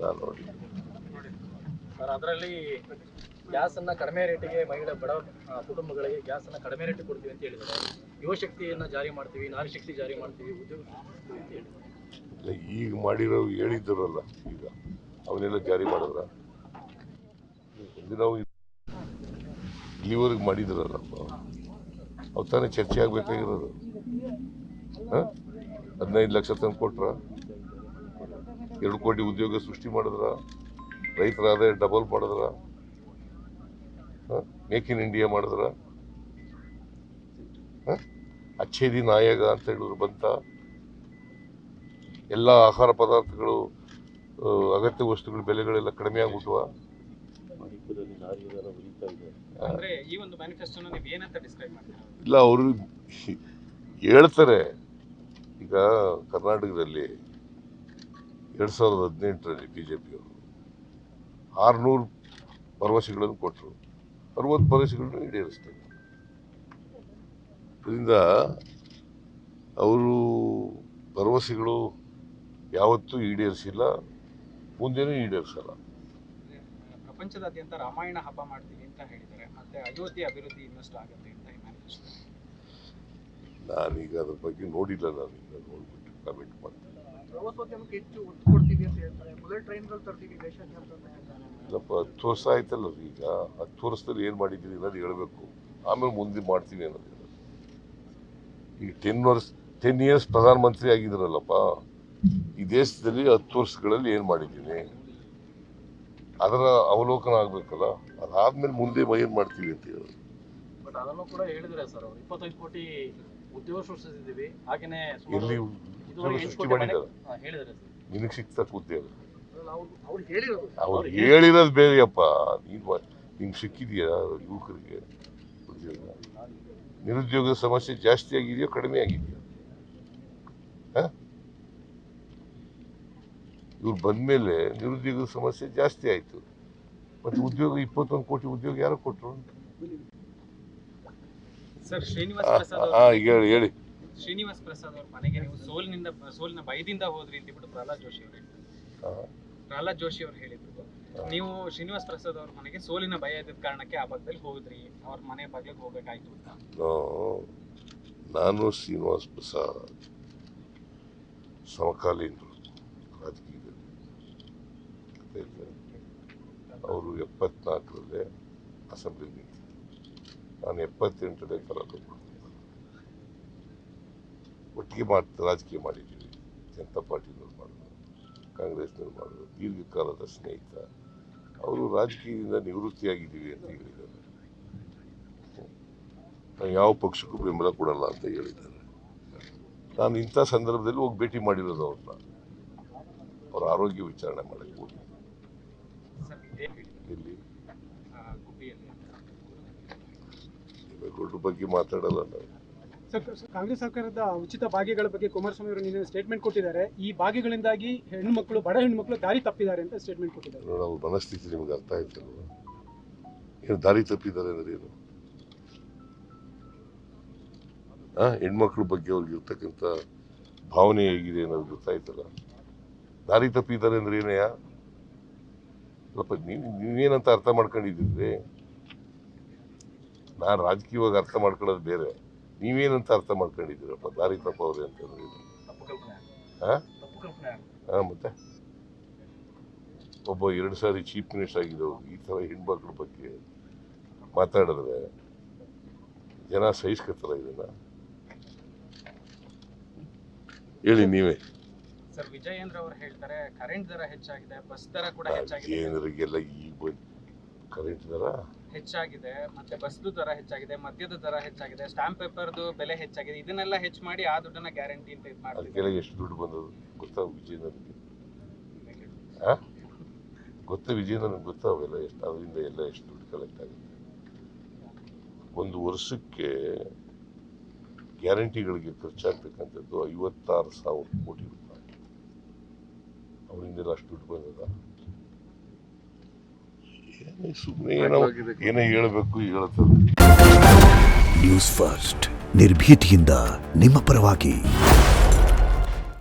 ನಾನು ನೋಡಿ ಸರ್, ಅದರಲ್ಲಿ ಗ್ಯಾಸ್ ಅನ್ನ ಕಡಿಮೆ ರೇಟಿಗೆ ಮಹಿಳೆ ಬಡ ಕುಟುಂಬಗಳಿಗೆ ಗ್ಯಾಸ್ ಅನ್ನ ಕಡಿಮೆ ರೇಟಿಗೆ ಕೊಡ್ತೀವಿ ಅಂತ ಹೇಳಿದ್ದಾರೆ. ಯುವಶಕ್ತಿಯನ್ನ ಜಾರಿ ಮಾಡ್ತೀವಿ, ನಾರಿ ಶಕ್ತಿ ಜಾರಿ ಮಾಡ್ತೀವಿ, ಉದ್ಯೋಗ ಅಂತ ಹೇಳಿದ್ದಾರೆ. ಈಗ ಮಾಡಿರೋ ಹೇಳಿದ್ದಾರಲ್ಲ, ಈಗ ಅವನ್ನೆಲ್ಲ ಜಾರಿ ಮಾಡಿದ್ರ ನಾವು ಇಲ್ಲಿವರೆಗೆ ಮಾಡಿದ್ರಲ್ಲಪ್ಪ, ಅವು ತಾನೇ ಚರ್ಚೆ ಆಗ್ಬೇಕಾಗಿರೋದು. 15 ಲಕ್ಷ ತಂದು ಕೊಟ್ರ, 2 ಕೋಟಿ ಉದ್ಯೋಗ ಸೃಷ್ಟಿ ಮಾಡಿದ್ರ, ರೈತರ ಆದಾಯ ಡಬಲ್ ಮಾಡಿದ್ರ, ಮೇಕ್ ಇನ್ ಇಂಡಿಯಾ ಮಾಡಿದ್ರ, ಅಚ್ಚೇ ದಿನ ಆಯೋಗ ಅಂತ ಹೇಳಿದ್ರು ಬಂತ, ಎಲ್ಲ ಆಹಾರ ಪದಾರ್ಥಗಳು ಅಗತ್ಯ ವಸ್ತುಗಳ ಬೆಲೆಗಳೆಲ್ಲ ಕಡಿಮೆ ಆಗ್ಬಿಟ್ವ. ಇಲ್ಲ, ಅವರು ಹೇಳ್ತಾರೆ. ಈಗ ಕರ್ನಾಟಕದಲ್ಲಿ 2018ರಲ್ಲಿ ಬಿಜೆಪಿಯವರು 600 ಭರವಸೆಗಳನ್ನು ಕೊಟ್ಟರು, 60 ಭರವಸೆಗಳನ್ನು ಈಡೇರಿಸ್ತಾರೆ. ಇದರಿಂದ ಅವರು ಭರವಸೆಗಳು ಯಾವತ್ತೂ ಈಡೇರಿಸಿಲ್ಲ, ಮುಂದೇನೂ ಈಡೇರಿಸಲ್ಲ. ಪ್ರಪಂಚದಾದ್ಯಂತ ರಾಮಾಯಣ ಹಬ್ಬ ಮಾಡ್ತೀವಿ ಅಂತ ಹೇಳಿದ್ದಾರೆ, ಮತ್ತೆ ಅಯೋಧ್ಯೆ ಅಭಿವೃದ್ಧಿ ಇನ್ನಷ್ಟು ಆಗುತ್ತೆ ಅಂತ ನಾನೀಗ ಅದ್ರ ಬಗ್ಗೆ ನೋಡಿಲ್ಲ, ನಾನು ಈಗ ನೋಡ್ಬಿಟ್ಟು ಕಮೆಂಟ್ ಮಾಡ್ತೀನಿ. ಪ್ರವಾಸೋದ್ಯಮಕ್ಕೆ ಹೆಚ್ಚು ಒತ್ತು ಕೊಡ್ತೀವಿ ಅಂತ ಹೇಳ್ತಾರೆ. ಬುಲೆಟ್ ಟ್ರೈನ್ಗಳು ತರ್ತೀವಿ ದೇಶಾದ್ಯಂತ. ಇಲ್ಲಪ್ಪ, 10 ವರ್ಷ ಆಯ್ತಲ್ಲ. ಈಗ 10 ವರ್ಷದಲ್ಲಿ ಏನು ಮಾಡಿದ್ದೀರಿ ಅನ್ನೋದು ಹೇಳಬೇಕು, ಆಮೇಲೆ ಮುಂದೆ ಮಾಡ್ತೀವಿ ಅನ್ನೋದು ಹೇಳೋದು. ಈಗ 10 ಇಯರ್ಸ್ ಪ್ರಧಾನಮಂತ್ರಿ ಆಗಿದ್ರಲ್ಲಪ್ಪ, ಈ ದೇಶದಲ್ಲಿ 10 ವರ್ಷಗಳಲ್ಲಿ ಏನು ಮಾಡಿದ್ದೀನಿ ಅದರ ಅವಲೋಕನ ಆಗಬೇಕಲ್ಲ. ಅದಾದ್ಮೇಲೆ ಮುಂದೆ ಏನು ಮಾಡ್ತೀವಿ ಅಂತ ಹೇಳೋದು. ಬಟ್ ಅದನ್ನು ಕೂಡ ಹೇಳಿದ್ರೆ ಸರ್, ಅವರು 25 ಕೋಟಿ ಉದ್ಯೋಗ ಸೃಷ್ಟಿಸಿದ್ದೀವಿ, ಹಾಗೇನೆ ಎಲ್ಲಿ ಸೃಷ್ಟಿ ಮಾಡಿದ್ದಾರೆ ಹೇಳಿದ್ದಾರೆ. ನಿನಗೆ ಸಿಗ್ತಕ್ಕ ಉದ್ಯೋಗ ಅವ್ರು ಹೇಳಿರೋದು ಬೇರೆಯಪ್ಪ. ನಿಮ್ಗೆ ಸಿಕ್ಕಿದೆಯಾ ಯುವಕರಿಗೆ ಉದ್ಯೋಗ? ನಿರುದ್ಯೋಗದ ಸಮಸ್ಯೆ ಜಾಸ್ತಿ ಆಗಿದೆಯೋ ಕಡಿಮೆ ಆಗಿದೆಯೋ? ಇವ್ರು ಬಂದ್ಮೇಲೆ ನಿರುದ್ಯೋಗದ ಸಮಸ್ಯೆ ಜಾಸ್ತಿ ಆಯ್ತು. ಮತ್ತೆ ಉದ್ಯೋಗ 21 ಕೋಟಿ ಉದ್ಯೋಗ ಯಾರು ಕೊಟ್ರು? ಸರ್, ಹೇಳಿ. ಶ್ರೀನಿವಾಸ್ ಪ್ರಸಾದ್ ಅವ್ರ ಮನೆಗೆ ನೀವು ಸೋಲಿನ ಭಯದಿಂದ ಹೋದ್ರಿ ಅಂತ ಬಿಟ್ಟು ಪ್ರಹ್ಲಾದ್ ಜೋಶಿ ಅವರು ಹೇಳಿದ್ರು. ನೀವು ಶ್ರೀನಿವಾಸ್ ಪ್ರಸಾದ್ ಅವ್ರ ಮನೆಗೆ ಸೋಲಿನ ಭಯ ಇದ್ದ ಕಾರಣಕ್ಕೆ ಆ ಭಾಗದಲ್ಲಿ ಹೋದ್ರಿ, ಅವ್ರ ಮನೆ ಬಾಗ್ಲಿಗೆ ಹೋಗ್ಬೇಕಾಯ್ತು ಅಂತ. ನಾನು ಶ್ರೀನಿವಾಸ್ ಪ್ರಸಾದ್ ಸಮಕಾಲೀನರು ರಾಜಕೀಯದಲ್ಲಿ. ಅವರು 74ರಲ್ಲೇ ಅಸೆಂಬ್ಲಿ ನಿಂತಿದ್ರು, ನಾನು 78ರಲ್ಲಿ ಕಲಾಪ ಒಟ್ಟಿಗೆ ರಾಜಕೀಯ ಮಾಡಿದ್ದೀವಿ. ಜನತಾ ಪಾರ್ಟಿನವ್ರು ಮಾಡಿದ್ರು, ಕಾಂಗ್ರೆಸ್ನವ್ರು ಮಾಡಿದ್ರು, ದೀರ್ಘಕಾಲದ ಸ್ನೇಹಿತ. ಅವರು ರಾಜಕೀಯದಿಂದ ನಿವೃತ್ತಿಯಾಗಿದ್ದೀವಿ ಅಂತ ಹೇಳಿದ್ದಾರೆ. ನಾನು ಯಾವ ಪಕ್ಷಕ್ಕೂ ಬೆಂಬಲ ಕೊಡಲ್ಲ ಅಂತ ಹೇಳಿದ್ದಾರೆ. ನಾನು ಇಂಥ ಸಂದರ್ಭದಲ್ಲಿ ಹೋಗಿ ಭೇಟಿ ಮಾಡಿರೋದು ಅವ್ರನ್ನ, ಅವ್ರ ಆರೋಗ್ಯ ವಿಚಾರಣೆ ಮಾಡಕ್ಕೆ ಹೋಗಿ. ಇಲ್ಲಿ ದೇವೇಗೌಡರ ಬಗ್ಗೆ ಮಾತಾಡಲ್ಲ ನಾವು. ಕಾಂಗ್ರೆಸ್ ಸರ್ಕಾರದ ಉಚಿತ ಭಾಗ್ಯಗಳ ಬಗ್ಗೆ ಕುಮಾರಸ್ವಾಮಿ ಅವರು ನಿನ್ನೆ ಸ್ಟೇಟ್ಮೆಂಟ್ ಕೊಟ್ಟಿದ್ದಾರೆ. ಈ ಭಾಗ್ಯಗಳಿಂದಾಗಿ ಹೆಣ್ಣುಮಕ್ಕಳು, ಬಡ ಹೆಣ್ಣುಮಕ್ಕಳು ದಾರಿ ತಪ್ಪಿದ್ದಾರೆ ಅಂತ ಸ್ಟೇಟ್ಮೆಂಟ್ ಕೊಟ್ಟಿದ್ದಾರೆ. ಅವ್ರ ಮನಸ್ಥಿತಿ ನಿಮ್ಗೆ ಅರ್ಥ ಆಯ್ತಲ್ವ? ಏನು ದಾರಿ ತಪ್ಪಿದ್ದಾರೆ ಅಂದ್ರೆ ಏನು? ಹೆಣ್ಮಕ್ಳ ಬಗ್ಗೆ ಅವ್ರಿಗೆ ಇರ್ತಕ್ಕಂಥ ಭಾವನೆ ಹೇಗಿದೆ ಅನ್ನೋದು ಗೊತ್ತಾಯ್ತಲ್ಲ. ದಾರಿ ತಪ್ಪಿದ್ದಾರೆ ಅಂದ್ರೆ ಏನಯ್ಯ? ಸ್ವಲ್ಪ ನೀವೇನಂತ ಅರ್ಥ ಮಾಡ್ಕೊಂಡಿದ್ದೀರಿ? ನಾನು ರಾಜಕೀಯವಾಗಿ ಅರ್ಥ ಮಾಡ್ಕೊಳ್ಳೋದು ಬೇರೆ, ನೀವೇನಂತ ಅರ್ಥ ಮಾಡ್ಕೊಂಡಿದ್ದೀರಪ್ಪ ದಾರಿ ತಪ್ಪವ್ರೆ ಅಂತ ಹೇಳಿದ್ರೆ? ಮತ್ತೆ ಒಬ್ಬ 2 ಸಾರಿ ಚೀಫ್ ಮಿನಿಸ್ಟರ್ ಆಗಿದ್ದವ್ರು ಈ ಥರ ಹೆಣ್ಮಕ್ಳ ಬಗ್ಗೆ ಮಾತಾಡಿದ್ರೆ ಜನ ಸಹಿಸ್ಕೊತಾರ ಇದನ್ನ? ಹೇಳಿ ನೀವೇ. ಸರ್, ವಿಜಯೇಂದ್ರ ಅವರು ಹೇಳ್ತಾರೆ ಕರೆಂಟ್ ದರ ಹೆಚ್ಚಾಗಿದೆ, ಬಸ್ ದರ ಕೂಡ ಹೆಚ್ಚಾಗಿದೆ. ವಿಜಯೇಂದ್ರಿಗೆಲ್ಲ ಈಗ ಕರೆಂಟ್ ದರ ಹೆಚ್ಚಾಗಿದೆ, ಮತ್ತೆ ಬಸ್ದು ದರ ಹೆಚ್ಚಾಗಿದೆ, ಮದ್ಯದ ದರ ಹೆಚ್ಚಾಗಿದೆ, ಸ್ಟಾಂಪ್ ಪೇಪರ್ದು ಬೆಲೆ ಹೆಚ್ಚಾಗಿದೆ. ಇದನ್ನೆಲ್ಲ ಹೆಚ್ಚು ಮಾಡಿ ಆ ದುಡ್ಡನ್ನ ಗ್ಯಾರಂಟಿ ಅಂತ ಇದು ಮಾಡ್ತಾರೆ. ಅದಕ್ಕೆಲ್ಲ ಎಷ್ಟು ದುಡ್ಡು ಬಂದದು ಗೊತ್ತಾ ವಿಜಯೇಂದ್ರನಿಗೆ? ಗೊತ್ತಾ ವಿಜಯೇಂದ್ರನಿಗೆ ಗೊತ್ತಾ ಅವೆಲ್ಲ ಎಷ್ಟು? ಅದರಿಂದ ಎಲ್ಲ ಎಷ್ಟು ದುಡ್ಡು ಕಲೆಕ್ಟ್ ಆಗುತ್ತೆ? ಒಂದು ವರ್ಷಕ್ಕೆ ಗ್ಯಾರಂಟಿಗಳಿಗೆ ಖರ್ಚಾಗ್ತಕ್ಕಂಥದ್ದು 56,000 ಕೋಟಿ ರೂಪಾಯಿ. ಅವರಿಂದೆಲ್ಲ ಅಷ್ಟು ದುಡ್ಡು ಬಂದದ? ಸುಮ್ಮನೆ ಏನೋ ಹೇಳಬೇಕು ಹೇಳ್ತಾರೆ. ನ್ಯೂಸ್ ಫಸ್ಟ್, ನಿರ್ಭೀತಿಯಿಂದ ನಿಮ್ಮ ಪರವಾಗಿ.